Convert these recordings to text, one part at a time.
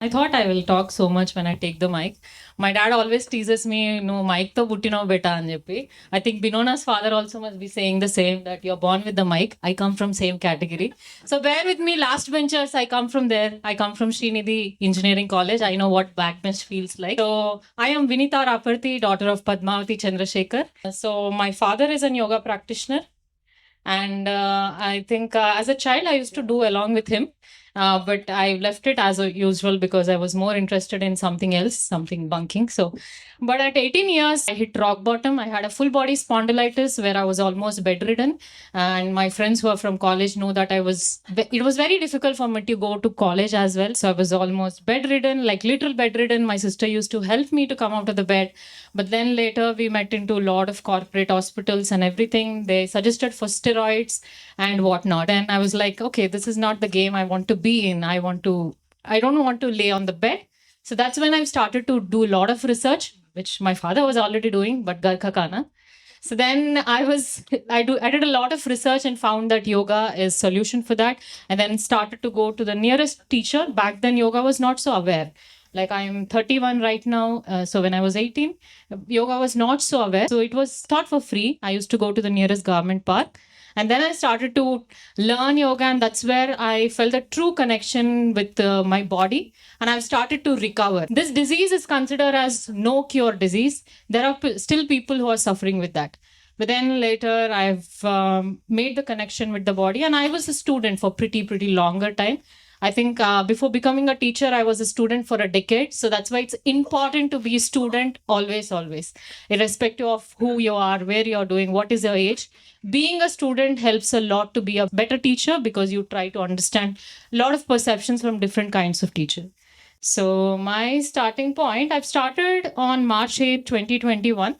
I thought I will talk so much when I take the mic. My dad always teases me, no, mic to buttino beta అని చెప్పి. I think Binona's father also must be saying the same, that you're born with the mic. I come from same category. So bear with me, last benchers, I come from there. I come from Srinidhi Engineering College. I know what backbench feels like. So I am Vinita Raparthi, daughter of Padmavati Chandrasekhar. So my father is a yoga practitioner. And I think as a child, I used to do along with him. But I left it as usual because I was more interested in something else, something bunking. So, but at 18 years, I hit rock bottom. I had a full body spondylitis where I was almost bedridden. And my friends who are from college know that it was very difficult for me to go to college as well. So I was almost bedridden, like literal bedridden. My sister used to help me to come out of the bed. But then later we met into a lot of corporate hospitals and everything. They suggested for steroids and whatnot. And I was like, okay, this is not the game I want to be in. I don't want to lay on the bed. So that's when I started to do a lot of research, which my father was already doing, but Garkha Kana. So then I did a lot of research and found that yoga is solution for that. And then started to go to the nearest teacher. Back then, yoga was not so aware. Like I'm 31 right now. So when I was 18, yoga was not so aware. So it was taught for free. I used to go to the nearest government park. And then I started to learn yoga, and that's where I felt a true connection with my body. And I've started to recover. This disease is considered as no cure disease. There are still people who are suffering with that. But then later, I've made the connection with the body, and I was a student for pretty longer time. I think before becoming a teacher, I was a student for a decade. So that's why it's important to be a student always, irrespective of who you are, where you're doing, what is your age. Being a student helps a lot to be a better teacher because you try to understand a lot of perceptions from different kinds of teacher. So my starting point, I've started on March 8th, 2021.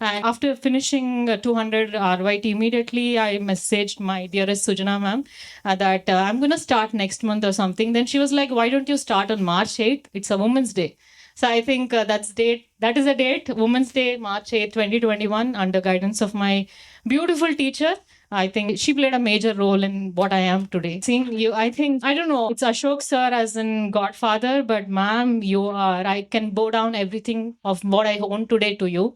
And after finishing 200 RYT, immediately I messaged my dearest Sujana ma'am that I'm going to start next month or something. Then she was like, why don't you start on March 8th? It's a Women's Day. So I think that is a date, Women's Day, March 8th, 2021, under guidance of my beautiful teacher. I think she played a major role in what I am today. Seeing you, I think, I don't know, it's Ashok sir as in Godfather, but ma'am, I can bow down everything of what I own today to you,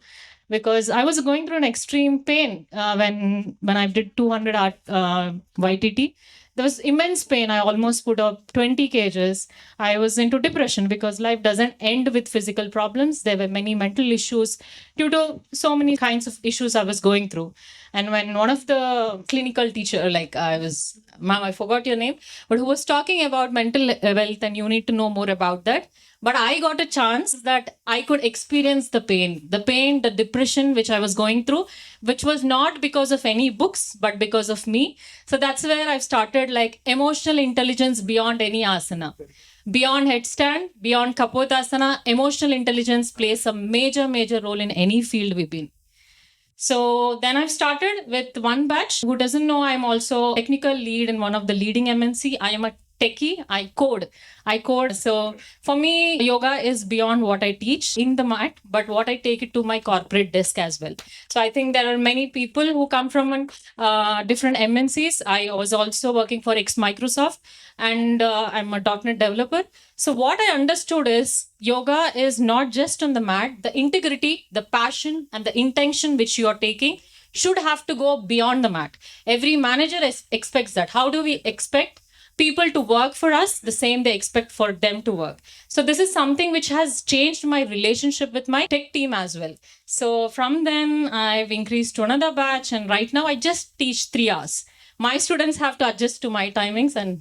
because I was going through an extreme pain when I did 200 YTT. There was immense pain. I almost put up 20 kgs. I was into depression because life doesn't end with physical problems. There were many mental issues due to so many kinds of issues I was going through. And when one of the clinical teacher, ma'am, I forgot your name, but who was talking about mental wealth and you need to know more about that. But I got a chance that I could experience the pain, the depression which I was going through, which was not because of any books, but because of me. So that's where I've started like emotional intelligence beyond any asana. Beyond headstand, beyond Kapotasana, emotional intelligence plays a major role in any field we've been. So then I've started with one batch. Who doesn't know, I'm also technical lead in one of the leading MNC. I am a techie. I code. So for me, yoga is beyond what I teach in the mat, but what I take it to my corporate desk as well. So I think there are many people who come from different MNCs. I was also working for ex-Microsoft, and I'm a .NET developer. So what I understood is yoga is not just on the mat. The integrity, the passion, and the intention which you are taking should have to go beyond the mat. Every manager expects that. How do we expect people to work for us the same they expect for them to work? So this is something which has changed my relationship with my tech team as well. So from then I've increased to another batch, and right now I just teach 3 hours. My students have to adjust to my timings and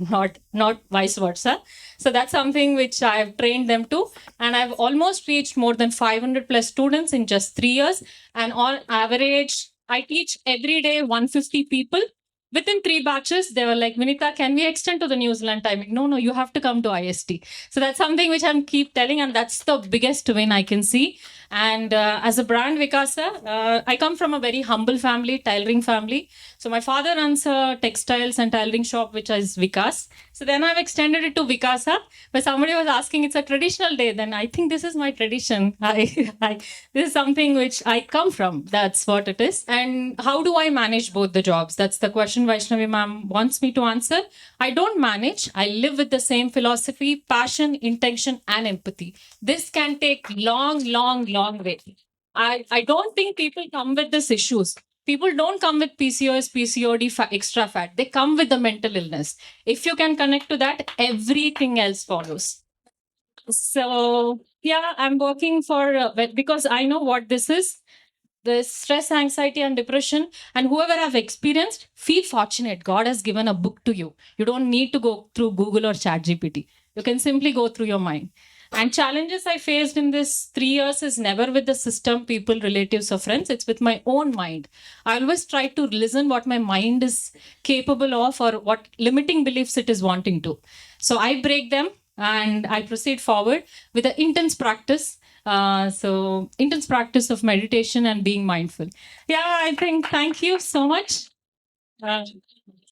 not vice versa. So that's something which I've trained them to. And I've almost reached more than 500 plus students in just 3 years. And on average, I teach every day 150 people. Within 3 batches, they were like, Vinita, can we extend to the New Zealand timing? No, you have to come to IST. So that's something which I'm keep telling, and that's the biggest win I can see. And as a brand Vikasa, I come from a very humble family, tailoring family. So my father runs a textiles and tailoring shop, which is Vikas. So then I've extended it to Vikasa. But somebody was asking, it's a traditional day. Then I think this is my tradition. This is something which I come from. That's what it is. And how do I manage both the jobs? That's the question Vaishnavi ma'am wants me to answer. I don't manage. I live with the same philosophy, passion, intention, and empathy. This can take long way. I don't think people come with these issues. People don't come with PCOS, PCOD, extra fat. They come with the mental illness. If you can connect to that, everything else follows. So, yeah, I'm working for, because I know what this is, the stress, anxiety, and depression. And whoever have experienced, feel fortunate. God has given a book to you. You don't need to go through Google or ChatGPT. You can simply go through your mind. And challenges I faced in this 3 years is never with the system, people, relatives, or friends. It's with my own mind. I always try to listen what my mind is capable of or what limiting beliefs it is wanting to. So I break them and I proceed forward with an intense practice. So intense practice of meditation and being mindful. Yeah, I think thank you so much. Uh,